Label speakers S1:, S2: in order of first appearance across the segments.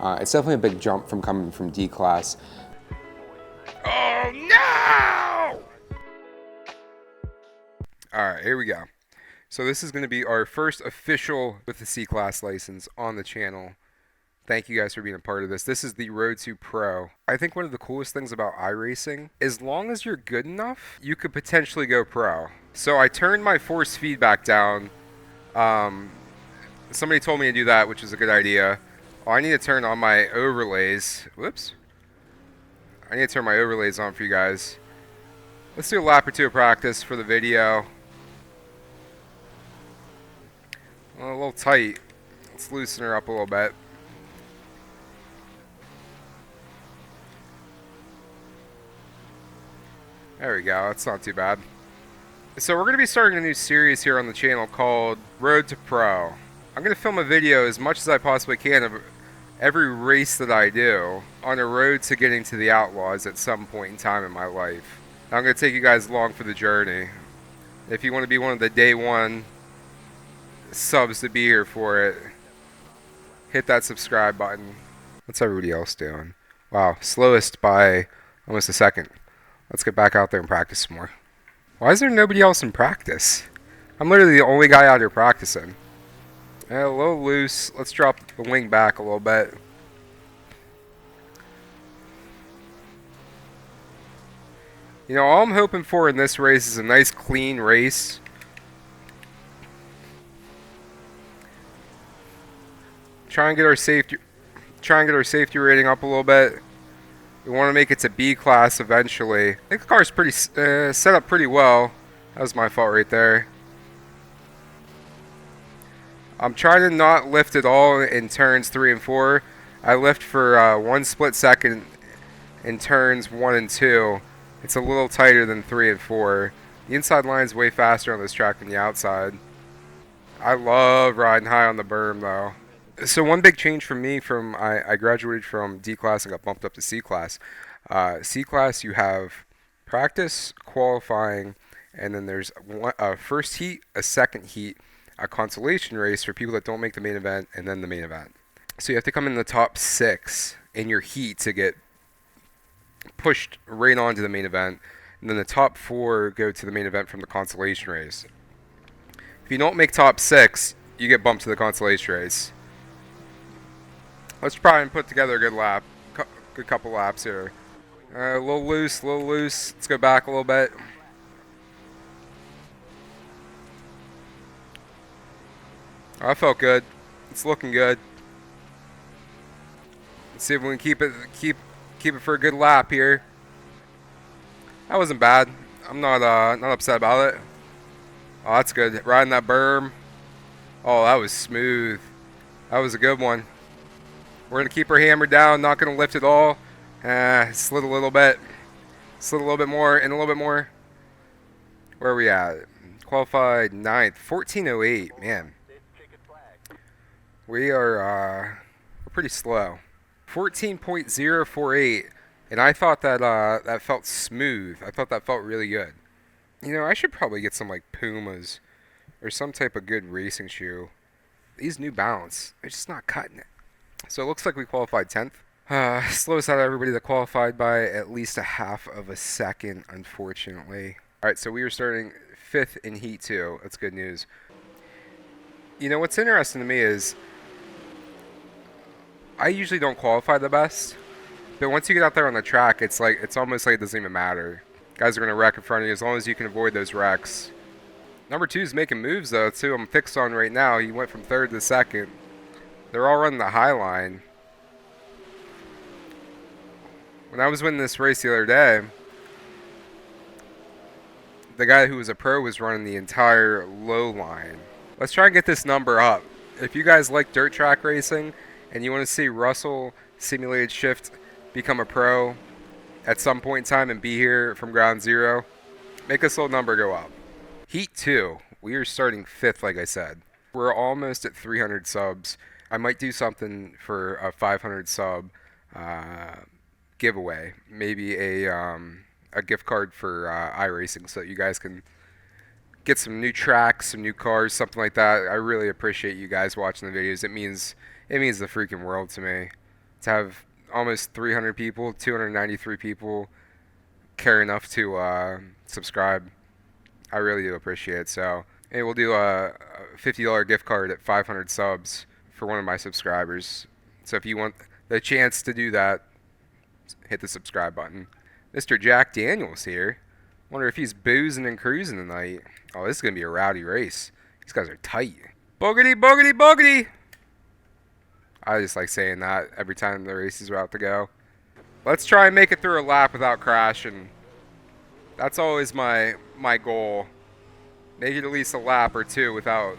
S1: It's definitely a big jump from coming from D class.
S2: Oh no! Alright, here we go. So this is going to be our first official with the C-Class license on the channel. Thank you guys for being a part of this. This is the Road to Pro. I think one of the coolest things about iRacing, as long as you're good enough, you could potentially go pro. So I turned my force feedback down. Somebody told me to do that, which is a good idea. Oh, I need to turn on my overlays. Whoops. I need to turn my overlays on for you guys. Let's do a lap or two of practice for the video. A little tight. Let's loosen her up a little bit. There we go. That's not too bad. So we're going to be starting a new series here on the channel called Road to Pro. I'm going to film a video as much as I possibly can of every race that I do on a road to getting to the Outlaws at some point in time in my life. I'm going to take you guys along for the journey. If you want to be one of the day one subs to be here for it, hit that subscribe button. What's everybody else doing? Wow, slowest by almost a second. Let's get back out there and practice some more. Why is there nobody else in practice? I'm literally the only guy out here practicing. A little loose. Let's drop the wing back a little bit. You know, all I'm hoping for in this race is a nice clean race. Try and get our safety rating up a little bit. We want to make it to B class eventually. I think the car's pretty set up pretty well. That was my fault right there. I'm trying to not lift at all in turns 3 and 4. I lift for 1 split second in turns 1 and 2. It's a little tighter than 3 and 4. The inside line is way faster on this track than the outside. I love riding high on the berm though. So one big change for me from I graduated from D class and got bumped up to C class. C class you have practice, qualifying, and then there's a first heat, a second heat, a consolation race for people that don't make the main event, and then the main event. So you have to come in the top 6 in your heat to get pushed right onto the main event, and then the top 4 go to the main event from the consolation race. If you don't make top 6, you get bumped to the consolation race. Let's try and put together a good lap. Good couple laps here. A little loose, a little loose. Let's go back a little bit. Oh, that felt good. It's looking good. Let's see if we can keep it for a good lap here. That wasn't bad. I'm not upset about it. Oh, that's good. Riding that berm. Oh, that was smooth. That was a good one. We're going to keep her hammer down, not going to lift at all. Slid a little bit. Slid a little bit more, and a little bit more. Where are we at? Qualified 9th. 14:08. Man. We are we're pretty slow. 14.048. And I thought that that felt smooth. I thought that felt really good. You know, I should probably get some like Pumas or some type of good racing shoe. These New Balance, they're just not cutting it. So it looks like we qualified 10th. Slows out everybody that qualified by at least a half of a second, unfortunately. Alright, so we are starting 5th in Heat 2. That's good news. You know, what's interesting to me is I usually don't qualify the best. But once you get out there on the track, it's almost like it doesn't even matter. Guys are going to wreck in front of you as long as you can avoid those wrecks. Number 2 is making moves, though, too. I'm fixed on right now. He went from 3rd to 2nd. They're all running the high line. When I was winning this race the other day, the guy who was a pro was running the entire low line. Let's try and get this number up. If you guys like dirt track racing and you want to see Russell Simulated Shift become a pro at some point in time and be here from ground zero, make this little number go up. Heat 2, we are starting 5th, like I said. We're almost at 300 subs. I might do something for a 500 sub giveaway. Maybe a gift card for iRacing so that you guys can get some new tracks, some new cars, something like that. I really appreciate you guys watching the videos. It means the freaking world to me. to have almost 300 people, 293 people care enough to subscribe. I really do appreciate it. So, hey, we'll do a $50 gift card at 500 subs for one of my subscribers. So if you want the chance to do that, hit the subscribe button. Mr. Jack Daniels here. Wonder if he's boozing and cruising tonight. Oh, this is going to be a rowdy race. These guys are tight. Boogity, boogity, boogity! I just like saying that every time the race is about to go. Let's try and make it through a lap without crashing. That's always my goal. Make it at least a lap or two without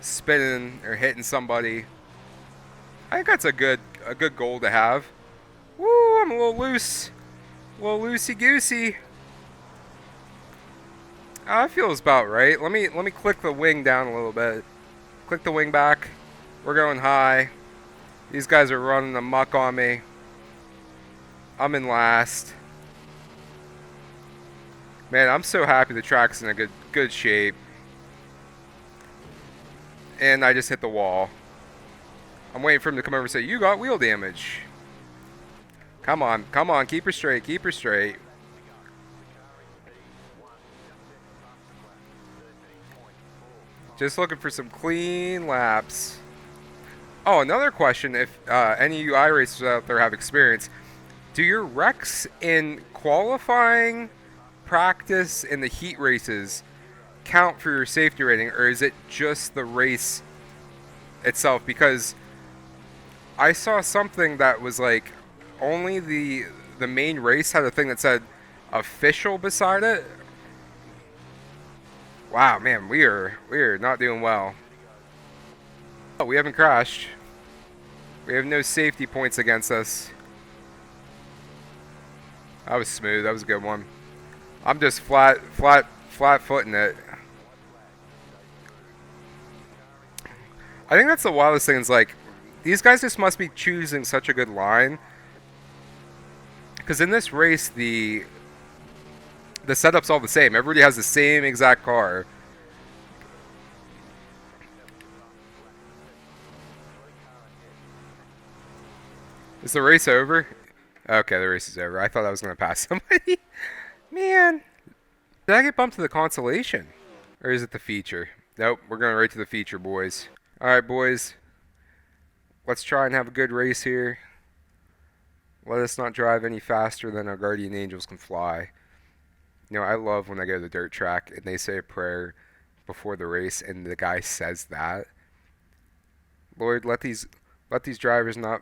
S2: spinning or hitting somebody. I think that's a good goal to have. Woo, I'm a little loose. A little loosey-goosey. That feels about right. Let me click the wing down a little bit. Click the wing back. We're going high. These guys are running amok on me. I'm in last. Man, I'm so happy the track's in a good shape. And I just hit the wall. I'm waiting for him to come over and say, "You got wheel damage." Come on, come on, keep her straight, keep her straight. Just looking for some clean laps. Oh, another question, if any of you iRacers out there have experience, do your wrecks in qualifying, practice, and the heat races count for your safety rating, or is it just the race itself? Because I saw something that was like only the main race had a thing that said official beside it. Wow, man, we are not doing well. Oh, we haven't crashed. We have no safety points against us. That was smooth. That was a good one. I'm just flat footing it. I think that's the wildest thing. Is like these guys just must be choosing such a good line. Because in this race, the setup's all the same. Everybody has the same exact car. Is the race over? Okay, the race is over. I thought I was going to pass somebody. Man. Did I get bumped to the consolation? Or is it the feature? Nope, we're going right to the feature, boys. Alright, boys. Let's try and have a good race here. Let us not drive any faster than our guardian angels can fly. You know, I love when I go to the dirt track and they say a prayer before the race and the guy says that. Lord, let these drivers not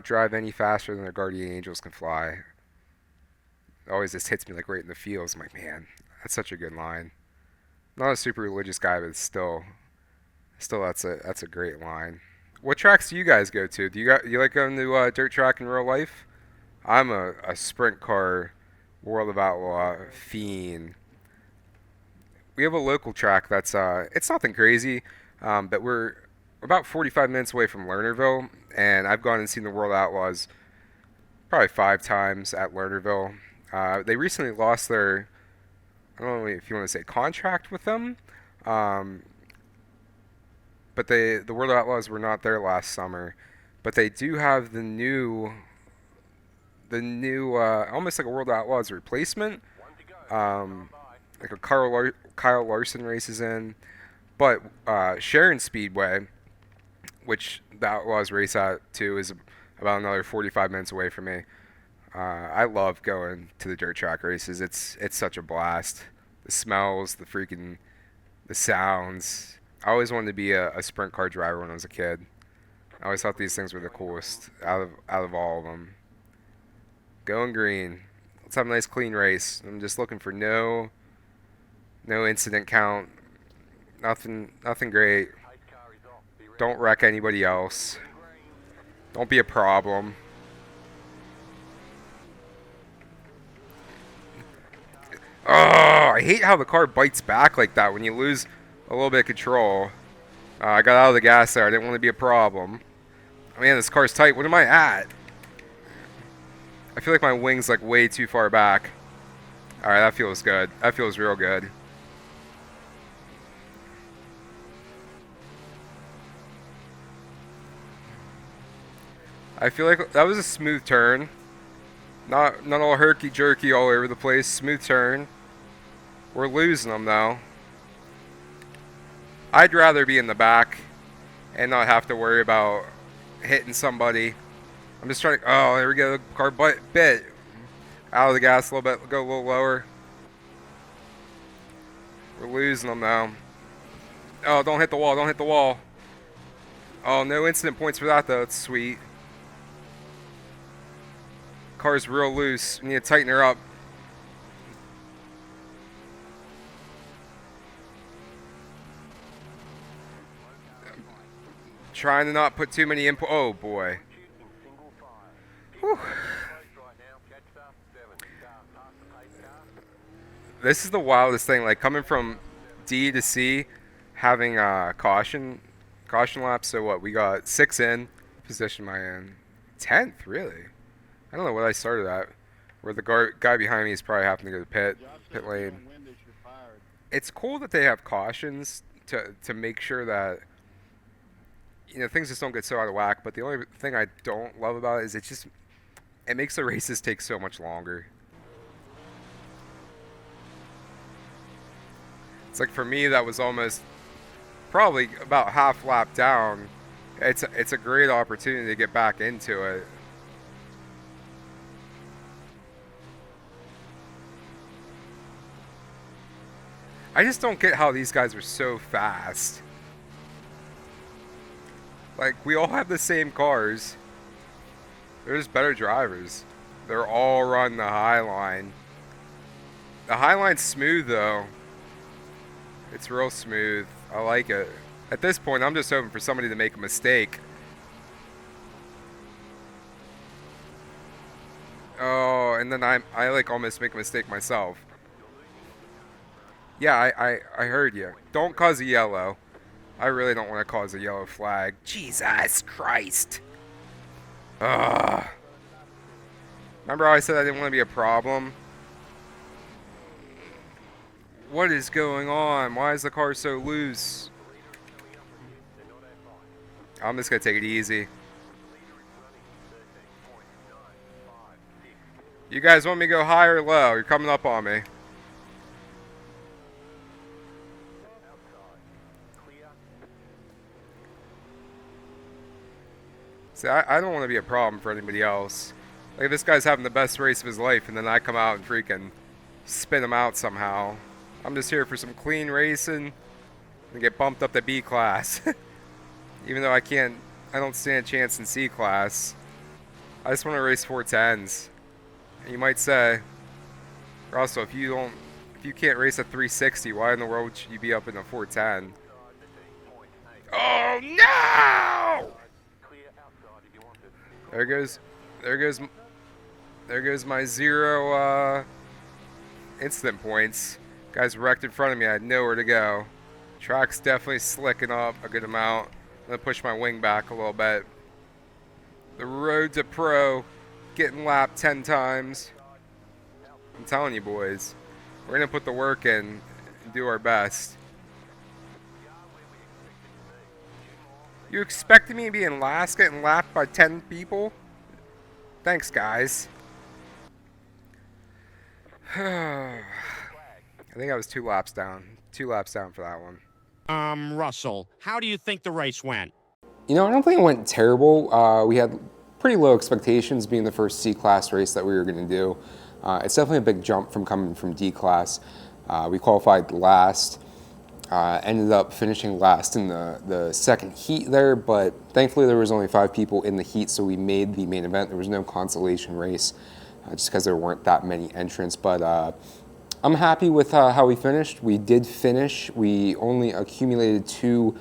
S2: drive any faster than their guardian angels can fly. It always just hits me like right in the feels. I'm like, man, that's such a good line. I'm not a super religious guy, but still that's a great line. What tracks do you guys go to? Do you like going to dirt track in real life? I'm a sprint car World of Outlaw fiend. We have a local track that's it's nothing crazy, but we're about 45 minutes away from Lernerville, and I've gone and seen the World Outlaws probably 5 times at Lernerville. They recently lost their, I don't know if you want to say contract with them, but the World Outlaws were not there last summer, but they do have the new almost like a World Outlaws replacement, like a Kyle Larson races in, but Sharon Speedway, which the Outlaws race at too, is about another 45 minutes away from me. I love going to the dirt track races. It's such a blast. The smells, the sounds. I always wanted to be a sprint car driver when I was a kid. I always thought these things were the coolest out of all of them. Going green. Let's have a nice clean race. I'm just looking for no incident count. Nothing great. Don't wreck anybody else. Don't be a problem. Oh, I hate how the car bites back like that when you lose a little bit of control. I got out of the gas there. I didn't want to be a problem. Man, this car's tight. What am I at? I feel like my wing's like way too far back. Alright, that feels good. That feels real good. I feel like that was a smooth turn. Not all herky-jerky all over the place. Smooth turn. We're losing them, though. I'd rather be in the back and not have to worry about hitting somebody. I'm just trying to... Oh, there we go. Car bit out of the gas a little bit. Go a little lower. We're losing them, though. Oh, don't hit the wall. Don't hit the wall. Oh, no incident points for that, though. It's sweet. Car's real loose. We need to tighten her up. Trying to not put too many input. Oh, boy. Whew. This is the wildest thing. Like, coming from D to C, having caution laps. So what? We got 6 in. Position am I in? 10th, really? I don't know what I started at. Where the guy behind me is probably having to go to pit lane. It's cool that they have cautions to make sure that things just don't get so out of whack. But the only thing I don't love about it is it makes the races take so much longer. It's like for me that was almost probably about half lap down. It's a great opportunity to get back into it. I just don't get how these guys are so fast. Like, we all have the same cars. They're just better drivers. They're all running the high line. The high line's smooth, though. It's real smooth. I like it. At this point, I'm just hoping for somebody to make a mistake. Oh, and then I like almost make a mistake myself. Yeah, I heard you. Don't cause a yellow. I really don't want to cause a yellow flag. Jesus Christ. Ugh. Remember how I said I didn't want to be a problem? What is going on? Why is the car so loose? I'm just going to take it easy. You guys want me to go high or low? You're coming up on me. See, I don't want to be a problem for anybody else. Like, this guy's having the best race of his life, and then I come out and freaking spin him out somehow. I'm just here for some clean racing and get bumped up to B class. Even though I don't stand a chance in C class. I just want to race 410s. And you might say, Russell, if you can't race a 360, why in the world should you be up in a 410? Oh no! There goes my 0 incident points. Guys wrecked in front of me. I had nowhere to go. Track's definitely slicking up a good amount. I'm gonna push my wing back a little bit. The road to pro, getting lapped 10 times. I'm telling you, boys, we're gonna put the work in and do our best. You expected me to be in last, getting lapped by 10 people? Thanks, guys. I think I was 2 laps down. 2 laps down for that one.
S3: Russell, how do you think the race went?
S1: I don't think it went terrible. We had pretty low expectations being the first C-class race that we were going to do. It's definitely a big jump from coming from D-class. We qualified last. Ended up finishing last in the second heat there, but thankfully there was only 5 people in the heat, so we made the main event. There was no consolation race, just because there weren't that many entrants. But I'm happy with how we finished. We did finish. We only accumulated 2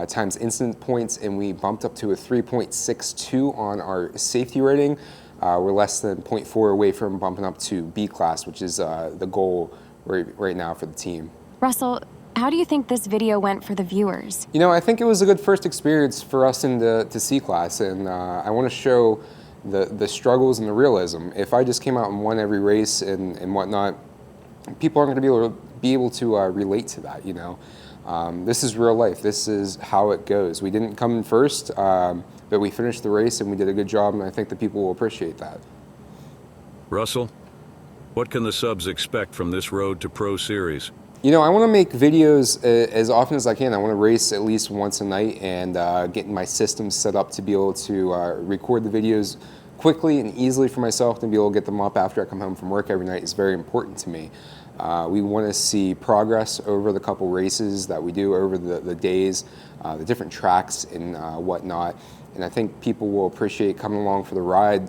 S1: times incident points, and we bumped up to a 3.62 on our safety rating. We're less than 0.4 away from bumping up to B class, which is the goal right now for the team.
S4: Russell, how do you think this video went for the viewers?
S1: I think it was a good first experience for us into C class, and I want to show the struggles and the realism. If I just came out and won every race and whatnot, people aren't going to be able to relate to that. This is real life. This is how it goes. We didn't come in first. but we finished the race and we did a good job, and I think the people will appreciate that.
S5: Russell, what can the subs expect from this Road to Pro series?
S1: You know, I want to make videos as often as I can. I want to race at least once a night and get my system set up to be able to record the videos quickly and easily for myself, and be able to get them up after I come home from work every night is very important to me. We want to see progress over the couple races that we do over the days, the different tracks and whatnot. And I think people will appreciate coming along for the ride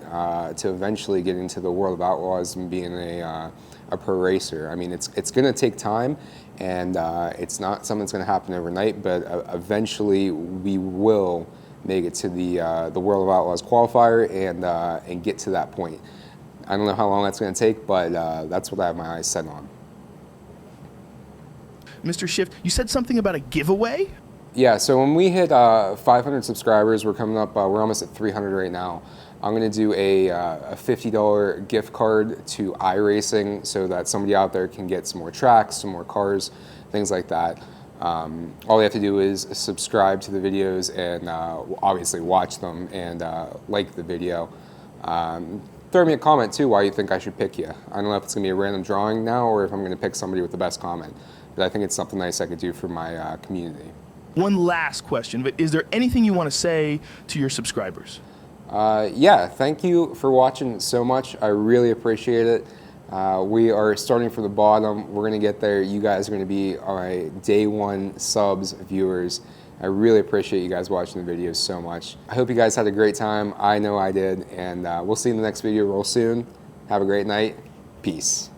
S1: to eventually get into the world of Outlaws and being a pro racer. I mean, it's going to take time, and it's not something that's going to happen overnight, but eventually we will make it to the World of Outlaws qualifier and get to that point. I don't know how long that's going to take, but that's what I have my eyes set on.
S6: Mr. Shift, you said something about a giveaway?
S1: Yeah, so when we hit 500 subscribers, we're coming up, we're almost at 300 right now. I'm going to do a $50 gift card to iRacing so that somebody out there can get some more tracks, some more cars, things like that. All they have to do is subscribe to the videos and obviously watch them and like the video. Throw me a comment too why you think I should pick you. I don't know if it's going to be a random drawing now or if I'm going to pick somebody with the best comment, but I think it's something nice I could do for my community.
S6: One last question, but is there anything you want to say to your subscribers?
S1: Yeah, thank you for watching so much. I really appreciate it. We are starting from the bottom. We're going to get there. You guys are going to be my day one subs viewers. I really appreciate you guys watching the videos so much. I hope you guys had a great time. I know I did. And we'll see you in the next video real soon. Have a great night. Peace.